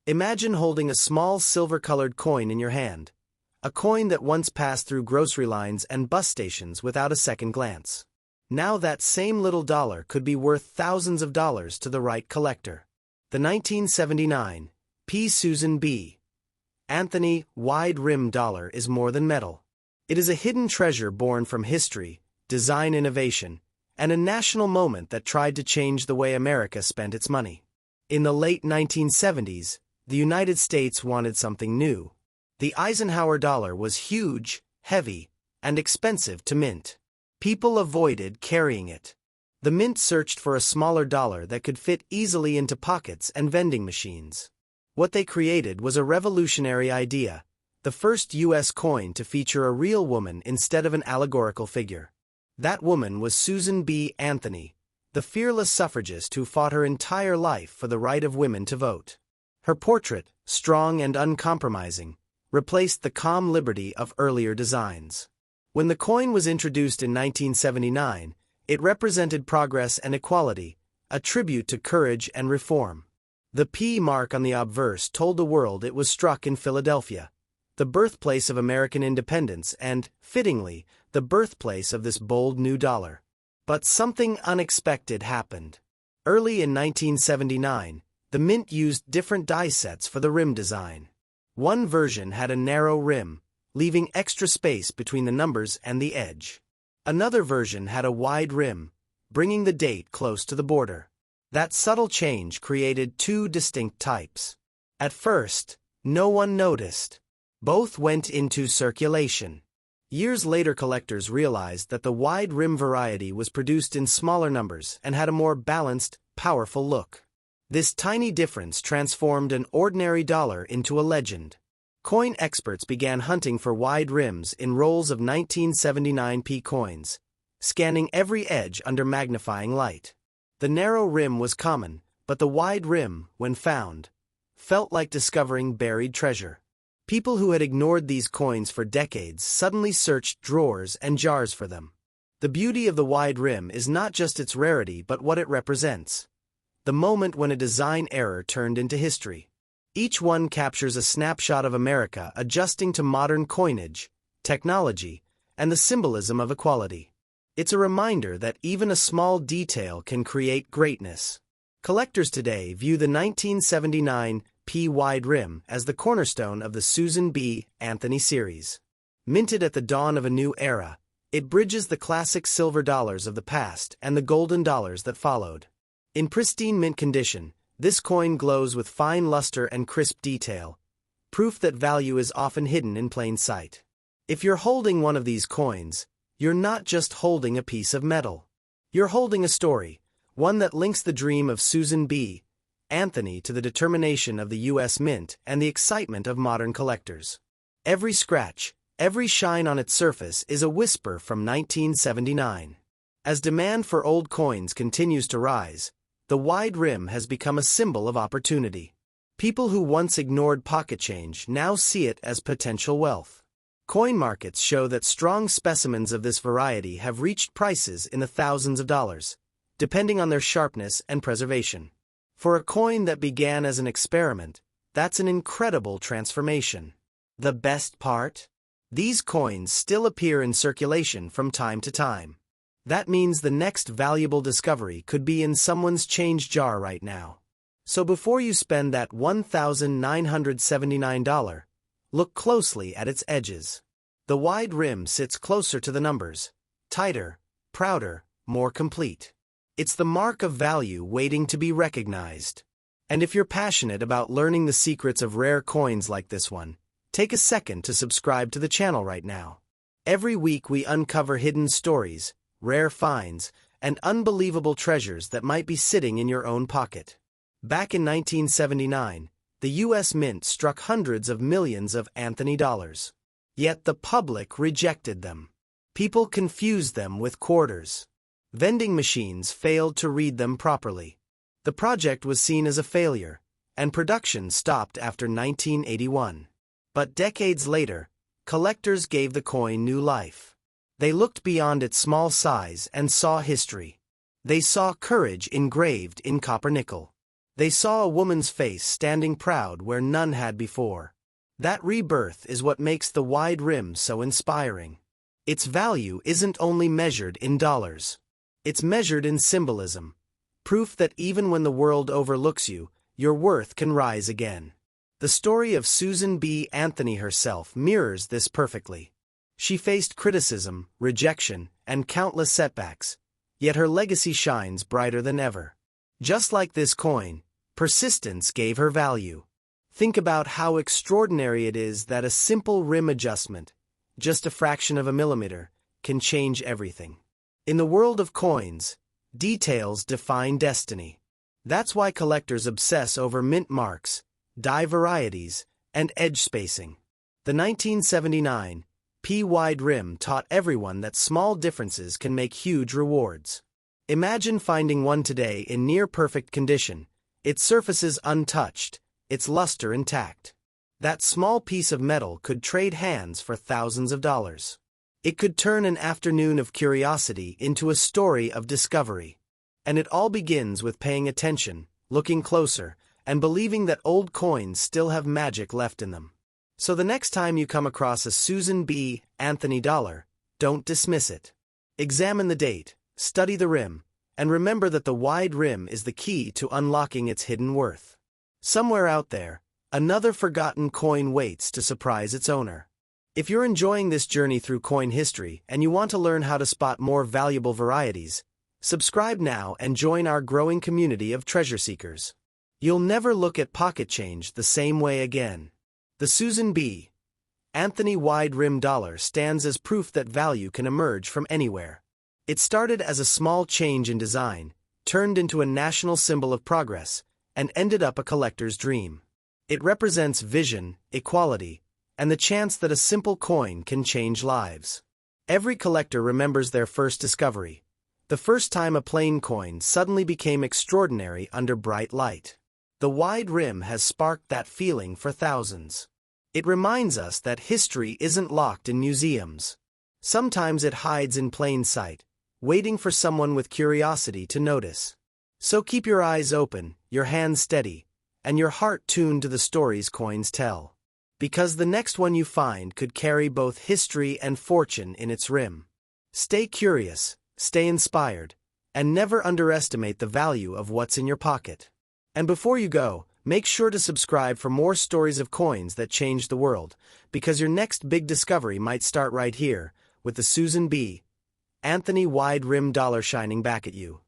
Imagine holding a small silver-colored coin in your hand, a coin that once passed through grocery lines and bus stations without a second glance. Now that same little dollar could be worth thousands of dollars to the right collector. The 1979 P. Susan B. Anthony wide-rim dollar is more than metal. It is a hidden treasure born from history, design innovation, and a national moment that tried to change the way America spent its money. In the late 1970s, the United States wanted something new. The Eisenhower dollar was huge, heavy, and expensive to mint. People avoided carrying it. The mint searched for a smaller dollar that could fit easily into pockets and vending machines. What they created was a revolutionary idea, the first U.S. coin to feature a real woman instead of an allegorical figure. That woman was Susan B. Anthony, the fearless suffragist who fought her entire life for the right of women to vote. Her portrait, strong and uncompromising, replaced the calm liberty of earlier designs. When the coin was introduced in 1979, it represented progress and equality, a tribute to courage and reform. The P mark on the obverse told the world it was struck in Philadelphia, the birthplace of American independence and, fittingly, the birthplace of this bold new dollar. But something unexpected happened. Early in 1979, the mint used different die sets for the rim design. One version had a narrow rim, leaving extra space between the numbers and the edge. Another version had a wide rim, bringing the date close to the border. That subtle change created two distinct types. At first, no one noticed. Both went into circulation. Years later, collectors realized that the wide rim variety was produced in smaller numbers and had a more balanced, powerful look. This tiny difference transformed an ordinary dollar into a legend. Coin experts began hunting for wide rims in rolls of 1979 P coins, scanning every edge under magnifying light. The narrow rim was common, but the wide rim, when found, felt like discovering buried treasure. People who had ignored these coins for decades suddenly searched drawers and jars for them. The beauty of the wide rim is not just its rarity but what it represents. The moment when a design error turned into history. Each one captures a snapshot of America adjusting to modern coinage, technology, and the symbolism of equality. It's a reminder that even a small detail can create greatness. Collectors today view the 1979 P wide rim as the cornerstone of the Susan B. Anthony series. Minted at the dawn of a new era, it bridges the classic silver dollars of the past and the golden dollars that followed. In pristine mint condition, this coin glows with fine luster and crisp detail, proof that value is often hidden in plain sight. If you're holding one of these coins, you're not just holding a piece of metal. You're holding a story, one that links the dream of Susan B. Anthony to the determination of the U.S. Mint and the excitement of modern collectors. Every scratch, every shine on its surface is a whisper from 1979. As demand for old coins continues to rise, the wide rim has become a symbol of opportunity. People who once ignored pocket change now see it as potential wealth. Coin markets show that strong specimens of this variety have reached prices in the thousands of dollars, depending on their sharpness and preservation. For a coin that began as an experiment, that's an incredible transformation. The best part? These coins still appear in circulation from time to time. That means the next valuable discovery could be in someone's change jar right now. So before you spend that $1,979, look closely at its edges. The wide rim sits closer to the numbers, tighter, prouder, more complete. It's the mark of value waiting to be recognized. And if you're passionate about learning the secrets of rare coins like this one, take a second to subscribe to the channel right now. Every week we uncover hidden stories, rare finds, and unbelievable treasures that might be sitting in your own pocket. Back in 1979, the U.S. Mint struck hundreds of millions of Anthony dollars. Yet the public rejected them. People confused them with quarters. Vending machines failed to read them properly. The project was seen as a failure, and production stopped after 1981. But decades later, collectors gave the coin new life. They looked beyond its small size and saw history. They saw courage engraved in copper nickel. They saw a woman's face standing proud where none had before. That rebirth is what makes the wide rim so inspiring. Its value isn't only measured in dollars. It's measured in symbolism. Proof that even when the world overlooks you, your worth can rise again. The story of Susan B. Anthony herself mirrors this perfectly. She faced criticism, rejection, and countless setbacks, yet her legacy shines brighter than ever. Just like this coin, persistence gave her value. Think about how extraordinary it is that a simple rim adjustment, just a fraction of a millimeter, can change everything. In the world of coins, details define destiny. That's why collectors obsess over mint marks, die varieties, and edge spacing. The 1979 P wide rim taught everyone that small differences can make huge rewards. Imagine finding one today in near-perfect condition, its surfaces untouched, its luster intact. That small piece of metal could trade hands for thousands of dollars. It could turn an afternoon of curiosity into a story of discovery. And it all begins with paying attention, looking closer, and believing that old coins still have magic left in them. So the next time you come across a Susan B. Anthony dollar, don't dismiss it. Examine the date, study the rim, and remember that the wide rim is the key to unlocking its hidden worth. Somewhere out there, another forgotten coin waits to surprise its owner. If you're enjoying this journey through coin history and you want to learn how to spot more valuable varieties, subscribe now and join our growing community of treasure seekers. You'll never look at pocket change the same way again. The Susan B. Anthony wide rim dollar stands as proof that value can emerge from anywhere. It started as a small change in design, turned into a national symbol of progress, and ended up a collector's dream. It represents vision, equality, and the chance that a simple coin can change lives. Every collector remembers their first discovery, the first time a plain coin suddenly became extraordinary under bright light. The wide rim has sparked that feeling for thousands. It reminds us that history isn't locked in museums. Sometimes it hides in plain sight, waiting for someone with curiosity to notice. So keep your eyes open, your hands steady, and your heart tuned to the stories coins tell. Because the next one you find could carry both history and fortune in its rim. Stay curious, stay inspired, and never underestimate the value of what's in your pocket. And before you go, make sure to subscribe for more stories of coins that changed the world, because your next big discovery might start right here, with the Susan B. Anthony wide rim dollar shining back at you.